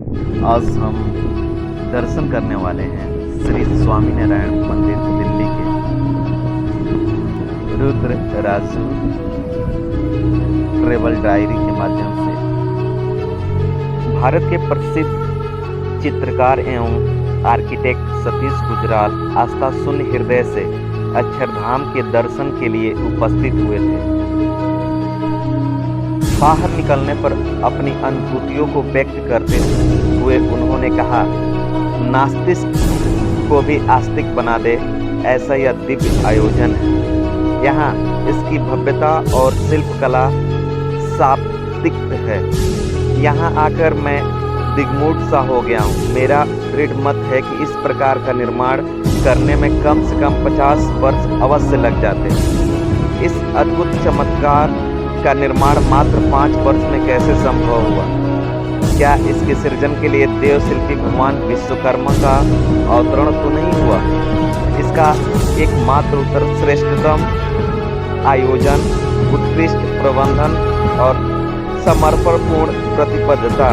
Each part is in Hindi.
आज हम दर्शन करने वाले हैं श्री स्वामीनारायण मंदिर दिल्ली के रुद्र राजू ट्रेवल डायरी के माध्यम से। भारत के प्रसिद्ध चित्रकार एवं आर्किटेक्ट सतीश गुजराल आस्था शून्य हृदय से अक्षरधाम के दर्शन के लिए उपस्थित हुए थे। बाहर निकलने पर अपनी अनुभूतियों को व्यक्त करते हुए उन्होंने कहा, नास्तिक को भी आस्तिक बना दे, ऐसा यह दिव्य आयोजन है। यहाँ इसकी भव्यता और शिल्पकला सात्विक है। यहाँ आकर मैं दिग्मूढ़ सा हो गया हूँ। मेरा दृढ़ मत है कि इस प्रकार का निर्माण करने में कम से कम 50 वर्ष अवश्य लग जाते हैं। इस अद्भुत चमत्कार का निर्माण मात्र 5 वर्ष में कैसे संभव हुआ? क्या इसके सृजन के लिए देव शिल्पी भगवान विश्वकर्मा का अवतरण तो नहीं हुआ? इसका एकमात्र उत्तर श्रेष्ठतम आयोजन, उत्कृष्ट प्रबंधन और समर्पणपूर्ण प्रतिबद्धता।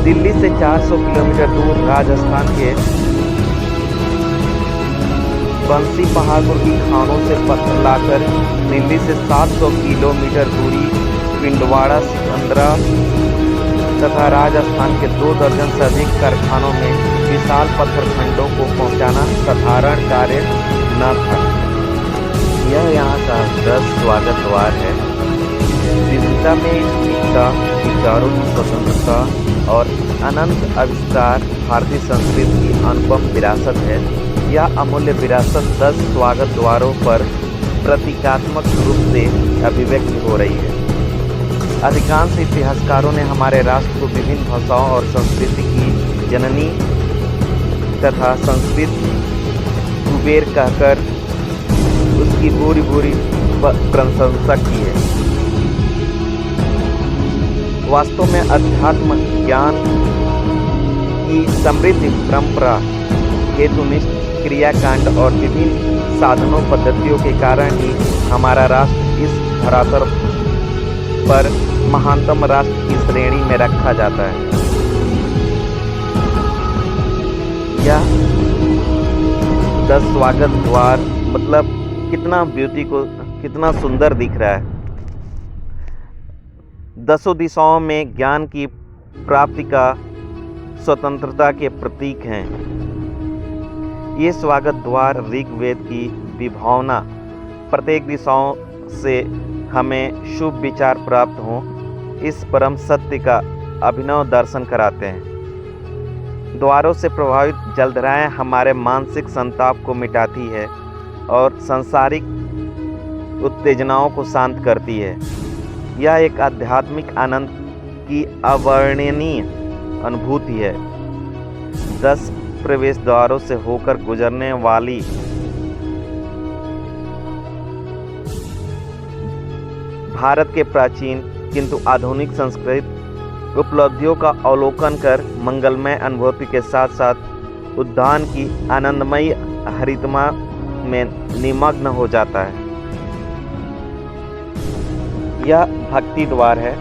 दिल्ली से 400 किलोमीटर दूर राजस्थान के बंसी पहाड़पुर की खानों से पत्थर लाकर दिल्ली से 700 किलोमीटर दूरी पिंडवाड़ा, सिकंदरा तथा राजस्थान के 2 दर्जन से अधिक कारखानों में विशाल पत्थर खंडों को पहुंचाना साधारण कार्य न था। यह यहाँ का 10 स्वागत द्वार है। विविधता में एकता, विचारों की स्वतंत्रता और अनंत आविष्कार भारतीय संस्कृति की अनुपम विरासत है। यह अमूल्य विरासत 10 स्वागत द्वारों पर प्रतीकात्मक रूप से अभिव्यक्त हो रही है। अधिकांश इतिहासकारों ने हमारे राष्ट्र को विभिन्न भाषाओं और संस्कृति की जननी तथा संस्कृत कुबेर कहकर उसकी भूरी भूरी प्रशंसा की है। वास्तव में अध्यात्म ज्ञान की समृद्ध परंपरा, हेतुनिष्ठ क्रियाकांड और विभिन्न साधनों पद्धतियों के कारण ही हमारा राष्ट्र इस धरातल पर महानतम राष्ट्र की श्रेणी में रखा जाता है। यह 10 स्वागत द्वार मतलब कितना सुंदर दिख रहा है। 10 दिशाओं में ज्ञान की प्राप्ति का स्वतंत्रता के प्रतीक हैं। ये स्वागत द्वार ऋग्वेद की विभावना, प्रत्येक दिशाओं से हमें शुभ विचार प्राप्त हों, इस परम सत्य का अभिनव दर्शन कराते हैं। द्वारों से प्रभावित जलधाराएं हमारे मानसिक संताप को मिटाती है और सांसारिक उत्तेजनाओं को शांत करती है। यह एक आध्यात्मिक आनंद की अवर्णनीय अनुभूति है। 10 प्रवेश द्वारों से होकर गुजरने वाली भारत के प्राचीन किंतु आधुनिक संस्कृत उपलब्धियों का अवलोकन कर मंगलमय अनुभूति के साथ साथ उद्यान की आनंदमयी हरितमा में निमग्न हो जाता है। यह भक्ति द्वार है।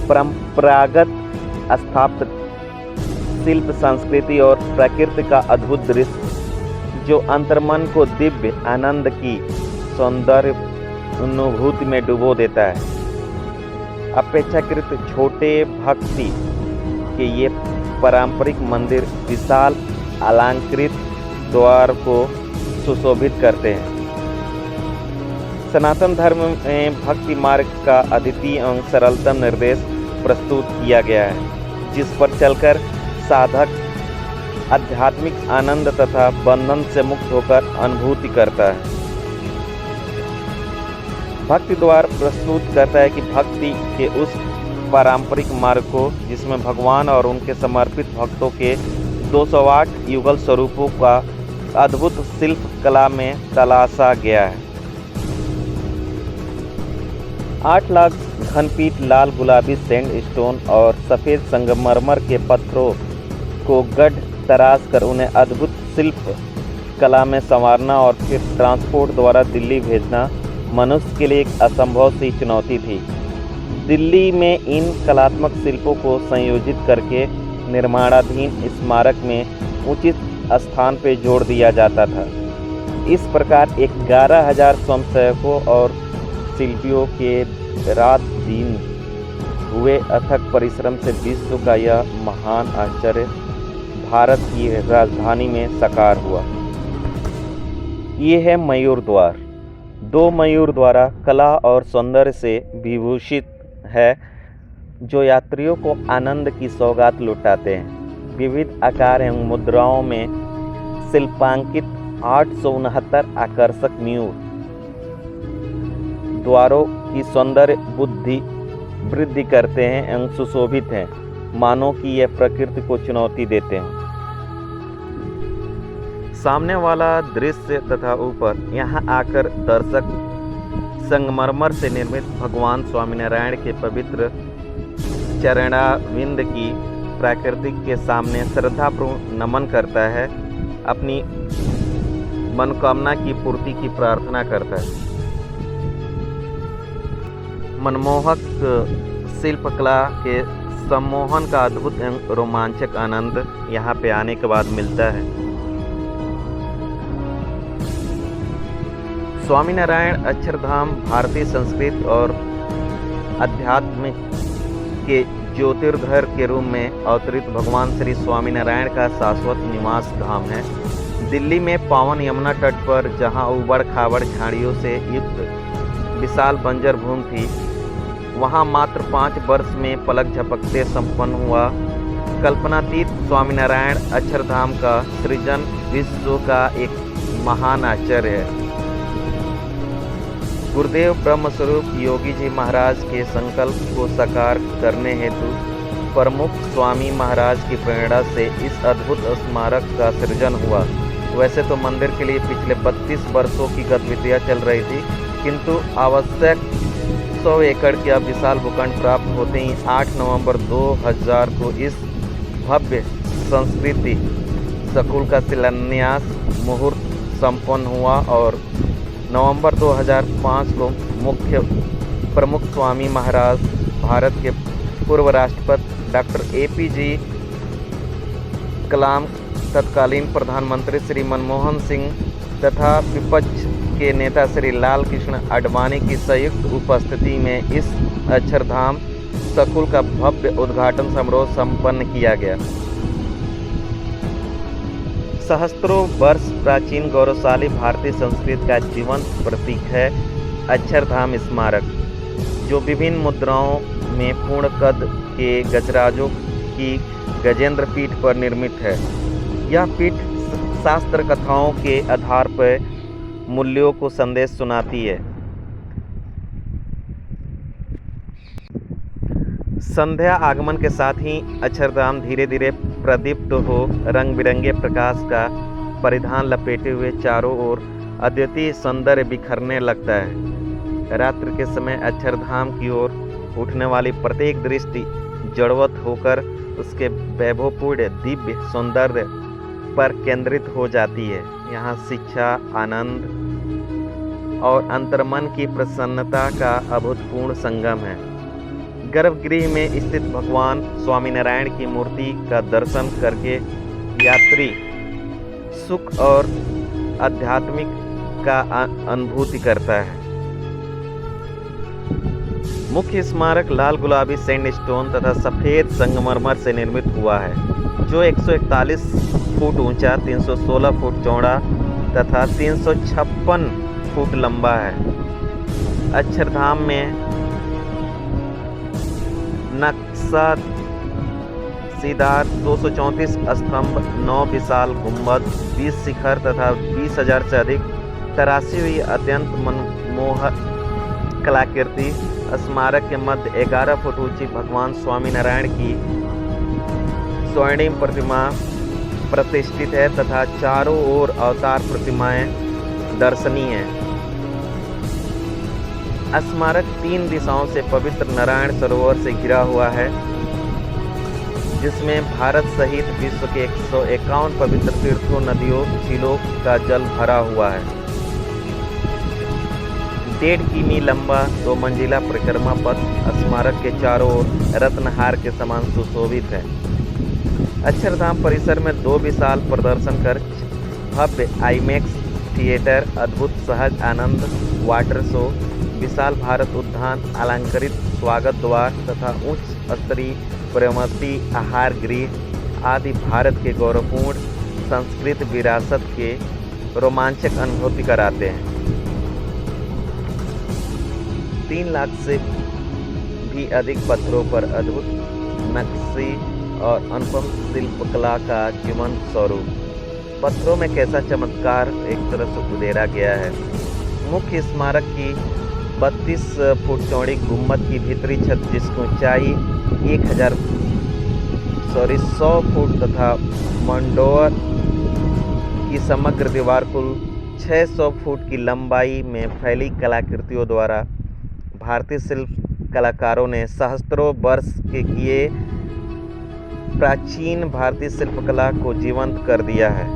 परंपरागत स्थापत्य, शिल्प, संस्कृति और प्रकृति का अद्भुत दृश्य जो अंतर्मन को दिव्य आनंद की सौंदर्य अनुभूति में डुबो देता है। अपेक्षाकृत छोटे भक्ति के ये पारंपरिक मंदिर विशाल अलंकृत द्वार को सुशोभित करते हैं। सनातन धर्म में भक्ति मार्ग का अद्वितीय एवं सरलतम निर्देश प्रस्तुत किया गया है, जिस पर चलकर साधक आध्यात्मिक आनंद तथा बंधन से मुक्त होकर अनुभूति करता है। भक्ति द्वार प्रस्तुत करता है कि भक्ति के उस पारंपरिक मार्ग को जिसमें भगवान और उनके समर्पित भक्तों के 208 युगल स्वरूपों का अद्भुत शिल्प कला में तलाशा गया है। 8 लाख घनपीठ लाल गुलाबी सैंडस्टोन और सफ़ेद संगमरमर के पत्थरों को गढ़ तराश कर उन्हें अद्भुत शिल्प कला में संवारना और फिर ट्रांसपोर्ट द्वारा दिल्ली भेजना मनुष्य के लिए एक असंभव सी चुनौती थी। दिल्ली में इन कलात्मक शिल्पों को संयोजित करके निर्माणाधीन स्मारक में उचित स्थान पर जोड़ दिया जाता था। इस प्रकार 11,000 स्वयंसेवकों और शिल्पियों के रात दिन हुए अथक परिश्रम से विश्व का यह महान आश्चर्य भारत की राजधानी में साकार हुआ। ये है मयूर द्वार। 2 मयूर द्वारा कला और सौंदर्य से विभूषित है, जो यात्रियों को आनंद की सौगात लुटाते हैं। विविध आकार एवं मुद्राओं में शिल्पांकित 869 आकर्षक मयूर द्वारों की सौंदर्य बुद्धि वृद्धि करते हैं एवं सुशोभित हैं, मानो कि यह प्रकृति को चुनौती देते हैं। सामने वाला दृश्य तथा ऊपर यहाँ आकर दर्शक संगमरमर से निर्मित भगवान स्वामीनारायण के पवित्र चरणारविंद की प्राकृतिक के सामने श्रद्धापूर्ण नमन करता है, अपनी मनोकामना की पूर्ति की प्रार्थना करता है। मनमोहक शिल्पकला के सम्मोहन का अद्भुत एवं रोमांचक आनंद यहाँ पे आने के बाद मिलता है। स्वामीनारायण अक्षरधाम भारतीय संस्कृति और अध्यात्म के ज्योतिर्धर के रूप में अवतरित भगवान श्री स्वामीनारायण का शाश्वत निवास धाम है। दिल्ली में पावन यमुना तट पर, जहां उबड़ खाबड़ झाड़ियों से युक्त विशाल बंजर भूमि थी, वहां मात्र 5 वर्ष में पलक झपकते संपन्न हुआ कल्पनातीत स्वामीनारायण अक्षरधाम का सृजन विश्व का एक महान आश्चर्य है। गुरुदेव ब्रह्मस्वरूप योगी जी महाराज के संकल्प को साकार करने हेतु प्रमुख स्वामी महाराज की प्रेरणा से इस अद्भुत स्मारक का सृजन हुआ। वैसे तो मंदिर के लिए पिछले 32 वर्षों की गतिविधियां चल रही थी, किंतु आवश्यक 100 एकड़ की विशाल भूखंड प्राप्त होते ही 8 नवंबर 2000 को इस भव्य संस्कृति संकुल का शिलान्यास मुहूर्त संपन्न हुआ और नवंबर 2005 को मुख्य प्रमुख स्वामी महाराज, भारत के पूर्व राष्ट्रपति डॉक्टर APJ कलाम, तत्कालीन प्रधानमंत्री श्री मनमोहन सिंह तथा विपक्ष के नेता श्री लाल कृष्ण आडवाणी की संयुक्त उपस्थिति में इस अक्षरधाम संकुल का भव्य उद्घाटन समारोह संपन्न किया गया। सहस्त्रों वर्ष प्राचीन गौरवशाली भारतीय संस्कृति का जीवंत प्रतीक है अक्षरधाम स्मारक, जो विभिन्न मुद्राओं में पूर्ण कद के गजराजों की गजेंद्र पीठ पर निर्मित है। यह पीठ शास्त्र कथाओं के आधार पर मूल्यों को संदेश सुनाती है। संध्या आगमन के साथ ही अक्षरधाम धीरे धीरे प्रदीप्त हो रंग बिरंगे प्रकाश का परिधान लपेटे हुए चारों ओर अद्वितीय सौंदर्य बिखरने लगता है। रात्रि के समय अक्षरधाम की ओर उठने वाली प्रत्येक दृष्टि जड़वत होकर उसके वैभवपूर्ण दिव्य सौंदर्य पर केंद्रित हो जाती है। यहाँ शिक्षा, आनंद और अंतर्मन की प्रसन्नता का अभूतपूर्व संगम है। गर्भगृह में स्थित भगवान स्वामीनारायण की मूर्ति का दर्शन करके यात्री सुख और आध्यात्मिक का अनुभूति करता है। मुख्य स्मारक लाल गुलाबी सैंडस्टोन तथा सफ़ेद संगमरमर से निर्मित हुआ है, जो 141 फुट ऊंचा, 316 फुट चौड़ा तथा 356 फुट लंबा है। अक्षरधाम में नक्शा सीधार 234 स्तंभ, 9 विशाल गुंबद, 20 शिखर तथा 20,000 से अधिक तराशी हुई अत्यंत मनमोहक कलाकृति। स्मारक के मध्य 11 फुट ऊंची भगवान स्वामीनारायण की स्वर्णिम प्रतिमा प्रतिष्ठित है तथा चारों ओर अवतार प्रतिमाएं दर्शनीय हैं। स्मारक 3 दिशाओं से पवित्र नारायण सरोवर से घिरा हुआ है, जिसमें भारत सहित विश्व के 151 पवित्र तीर्थों, नदियों, झीलों का जल भरा हुआ है। 1.5 किमी लंबा 2 मंजिला परिक्रमा पथ स्मारक के चारों ओर रत्नहार के समान सुशोभित है। अक्षरधाम परिसर में 2 विशाल प्रदर्शन कक्ष, भव्य आईमैक्स थिएटर, अद्भुत सहज आनंद वाटर शो, विशाल भारत उद्यान, अलंकृत स्वागत द्वार तथा उच्च स्तरीय प्रमति आहार गृह आदि भारत के गौरवपूर्ण सांस्कृतिक विरासत के रोमांचक अनुभूति कराते हैं। 3 लाख से भी अधिक पत्थरों पर अद्भुत नक्शी और अनुपम शिल्पकला का जीवंत स्वरूप। पत्थरों में कैसा चमत्कार एक तरह से उकेरा गया है। मुख्य स्मारक की 32 फुट चौड़ी गुम्बद की भीतरी छत, जिसकी ऊंचाई 100 फुट तथा मंडोर की समग्र दीवार कुल 600 फुट की लंबाई में फैली कलाकृतियों द्वारा भारतीय शिल्प कलाकारों ने सहस्त्रों वर्ष के किए प्राचीन भारतीय शिल्पकला को जीवंत कर दिया है।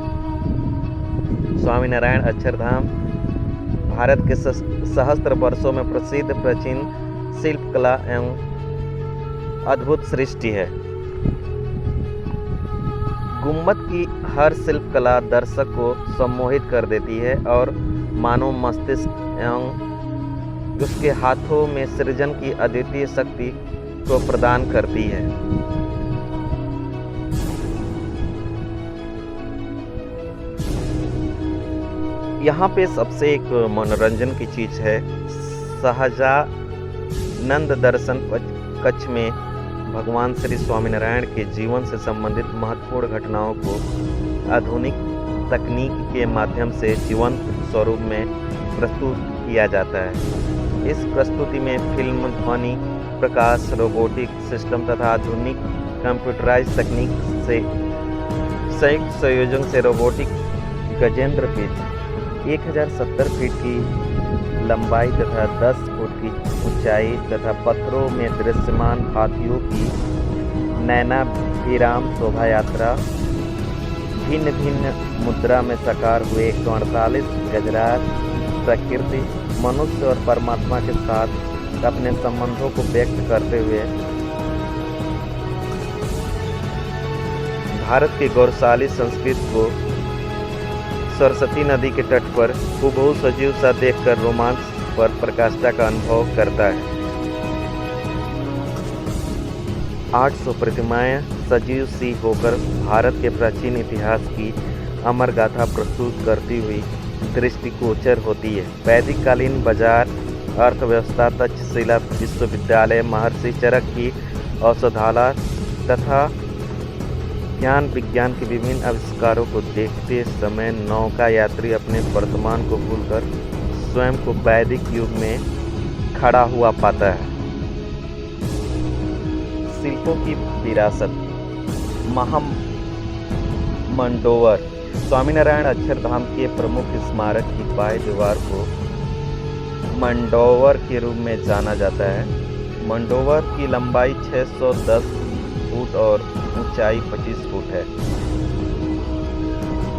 स्वामीनारायण अक्षरधाम भारत के सहस्त्र वर्षों में प्रसिद्ध प्राचीन शिल्पकला एवं अद्भुत सृष्टि है। गुम्बद की हर शिल्पकला दर्शक को सम्मोहित कर देती है और मानव मस्तिष्क एवं उसके हाथों में सृजन की अद्वितीय शक्ति को प्रदान करती है। यहाँ पे सबसे एक मनोरंजन की चीज है, सहजानंद दर्शन कक्ष में भगवान श्री स्वामीनारायण के जीवन से संबंधित महत्वपूर्ण घटनाओं को आधुनिक तकनीक के माध्यम से जीवंत स्वरूप में प्रस्तुत किया जाता है। इस प्रस्तुति में फिल्म, ध्वनि, प्रकाश, रोबोटिक सिस्टम तथा आधुनिक कंप्यूटराइज तकनीक से संयुक्त संयोजन से रोबोटिक गजेंद्र पिच 1070 फीट की लंबाई तथा 10 फुट की ऊंचाई तथा पत्थरों में दृश्यमान हाथियों की नैनाभिराम शोभा यात्रा, भिन्न भिन्न मुद्रा में साकार हुए 148 गजराज प्रकृति, मनुष्य और परमात्मा के साथ अपने संबंधों को व्यक्त करते हुए भारत की गौरवशाली संस्कृति को सरस्वती नदी के तट पर हूबहू सजीव सा देखकर रोमांच पर प्रकाष्ठा का अनुभव करता है। 800 प्रतिमाएं सजीव सी होकर भारत के प्राचीन इतिहास की अमर गाथा प्रस्तुत करती हुई दृष्टिगोचर होती है। वैदिक कालीन बाजार, अर्थव्यवस्था, तक्षशिला विश्वविद्यालय, महर्षि चरक की औषधालय तथा ज्ञान विज्ञान के विभिन्न आविष्कारों को देखते समय नौका यात्री अपने वर्तमान को भूलकर स्वयं को वैदिक युग में खड़ा हुआ पाता है। शिल्पों की विरासत। मंडोर स्वामीनारायण अक्षरधाम के प्रमुख स्मारक की बाह्य दीवार को मंडोवर के रूप में जाना जाता है। मंडोवर की लंबाई 610 फुट और ऊंचाई 25 फुट है।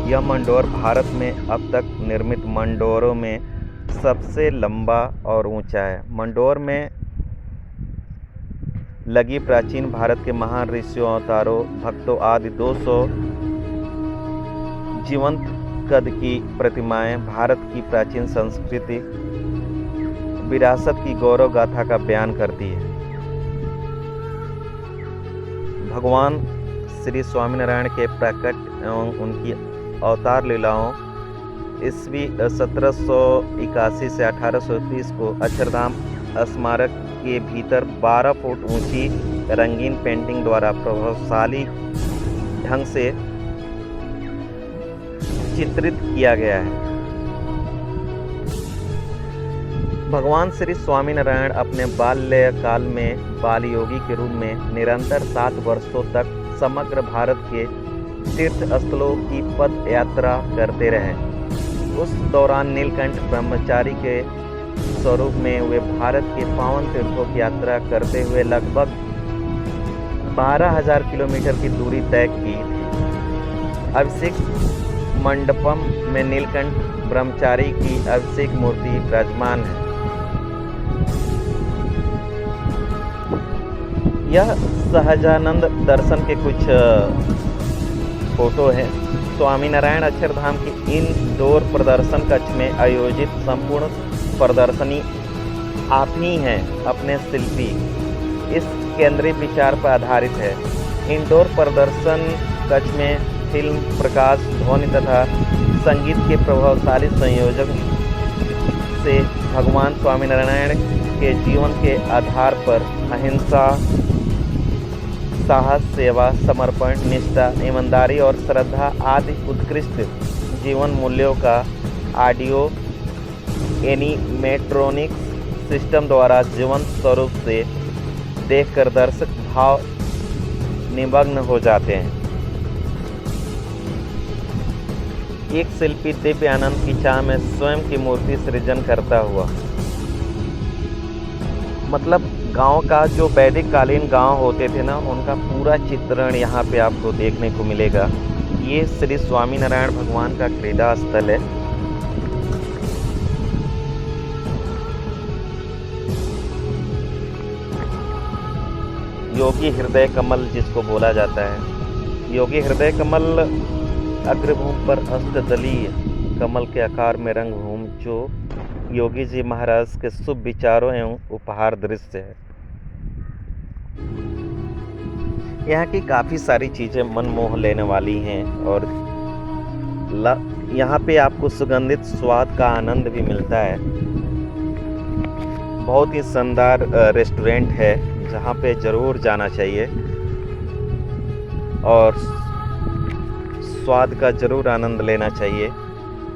यह मंडोर भारत में अब तक निर्मित मंडोरों में सबसे लंबा और ऊंचा है। मंडोर में लगी प्राचीन भारत के महान ऋषियों, अवतारों, भक्तों आदि 200 जीवंत कद की प्रतिमाएं भारत की प्राचीन संस्कृति विरासत की गौरव गाथा का बयान करती है। भगवान श्री स्वामीनारायण के प्रकट एवं उनकी अवतार लीलाओं ईस्वी 1781 से 1830 को अक्षरधाम स्मारक के भीतर 12 फुट ऊंची रंगीन पेंटिंग द्वारा प्रभावशाली ढंग से चित्रित किया गया है। भगवान श्री स्वामीनारायण अपने बाल्यकाल में बाल योगी के रूप में निरंतर 7 वर्षों तक समग्र भारत के तीर्थ स्थलों की पद यात्रा करते रहे। उस दौरान नीलकंठ ब्रह्मचारी के स्वरूप में वे भारत के पावन तीर्थों की यात्रा करते हुए लगभग 12,000 किलोमीटर की दूरी तय की थी। अभिषेक मंडपम में नीलकंठ ब्रह्मचारी की अभिषेक मूर्ति विराजमान है। यह सहजानंद दर्शन के कुछ फोटो हैं। स्वामीनारायण अक्षरधाम की इंडोर प्रदर्शन कक्ष में आयोजित संपूर्ण प्रदर्शनी आप ही हैं अपने शिल्पी, इस केंद्रीय विचार पर आधारित है। इंडोर प्रदर्शन कक्ष में फिल्म, प्रकाश, ध्वनि तथा संगीत के प्रभावशाली संयोजन से भगवान स्वामीनारायण के जीवन के आधार पर अहिंसा, साहस, सेवा, समर्पण, निष्ठा, ईमानदारी और श्रद्धा आदि उत्कृष्ट जीवन मूल्यों का ऑडियो एनिमेट्रॉनिक सिस्टम द्वारा जीवंत स्वरूप से देखकर दर्शक भाव निमग्न हो जाते हैं। एक शिल्पी दिव्य आनंद की चाह में स्वयं की मूर्ति सृजन करता हुआ, मतलब गांव का जो वैदिक कालीन गांव होते थे ना, उनका पूरा चित्रण यहाँ पे आपको देखने को मिलेगा। ये श्री स्वामीनारायण भगवान का क्रीड़ा स्थल है। योगी हृदय कमल जिसको बोला जाता है। योगी हृदय कमल अग्रभूमि पर अष्टदलीय कमल के आकार में रंगभूमि जो योगी जी महाराज के शुभ विचारों एवं उपहार दृश्य है। यहाँ की काफ़ी सारी चीज़ें मन मोह लेने वाली हैं और यहाँ पे आपको सुगंधित स्वाद का आनंद भी मिलता है। बहुत ही शानदार रेस्टोरेंट है जहाँ पे ज़रूर जाना चाहिए और स्वाद का ज़रूर आनंद लेना चाहिए।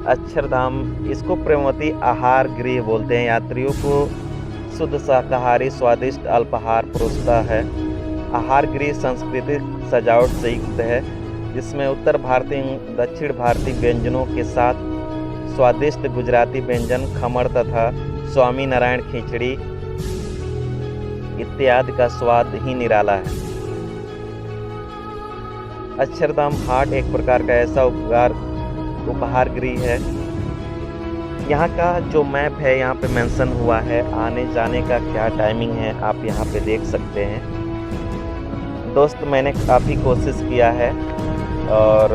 अक्षरधाम, इसको प्रेमवती आहार गृह बोलते हैं। यात्रियों को शुद्ध शाकाहारी स्वादिष्ट अल्पाहार परोसता है। आहार गृह सांस्कृतिक सजावट से युक्त है जिसमें उत्तर भारतीय दक्षिण भारतीय व्यंजनों के साथ स्वादिष्ट गुजराती व्यंजन, खमण तथा स्वामीनारायण खिचड़ी इत्यादि का स्वाद ही निराला है। अक्षरधाम हाट एक प्रकार का ऐसा उपहार गृह है। यहाँ का जो मैप है यहाँ पे मेंशन हुआ है, आने जाने का क्या टाइमिंग है आप यहाँ पे देख सकते हैं। दोस्त, मैंने काफ़ी कोशिश किया है और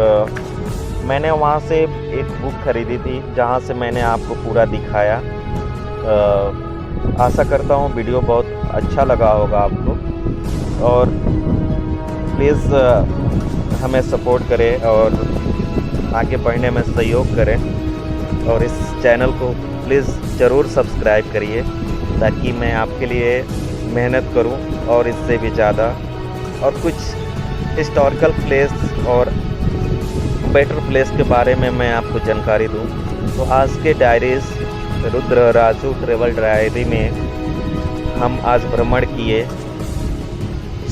मैंने वहाँ से एक बुक खरीदी थी जहाँ से मैंने आपको पूरा दिखाया। आशा करता हूँ वीडियो बहुत अच्छा लगा होगा आपको और प्लीज़ हमें सपोर्ट करें और आगे बढ़ने में सहयोग करें और इस चैनल को प्लीज़ ज़रूर सब्सक्राइब करिए ताकि मैं आपके लिए मेहनत करूं और इससे भी ज़्यादा और कुछ हिस्टोरिकल प्लेस और बेटर प्लेस के बारे में मैं आपको जानकारी दूं। तो आज के diaries Rudra Raju travel diary में हम आज भ्रमण किए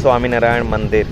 स्वामीनारायण मंदिर।